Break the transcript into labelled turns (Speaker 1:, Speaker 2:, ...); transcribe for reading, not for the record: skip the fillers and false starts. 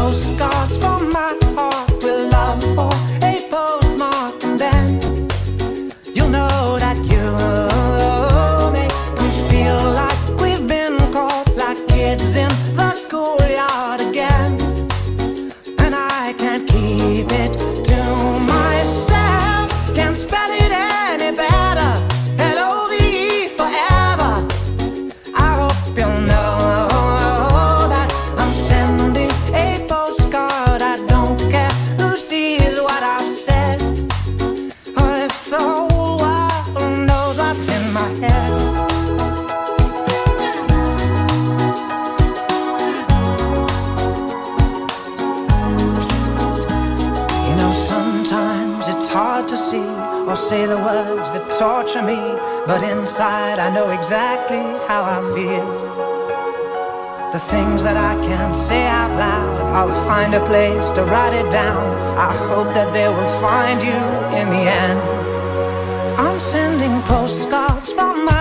Speaker 1: postcards from my heart with love for a postmark, and then you'll know that you make me feel like we've been caught like kids in the schoolyard again. And I can't keep it to myself, can't spell it any better. L-O-V-E forever. I hope you'll know that I'm sending a postcard. I don't care who sees what I've said, or if the whole world knows what's in my head. You know, sometimes it's hard to see or say the words that torture me, but inside I know exactly how I feel. The things that I can't say out loud, I'll find a place to write it down. I hope that they will find you in the end. I'm sending postcards from my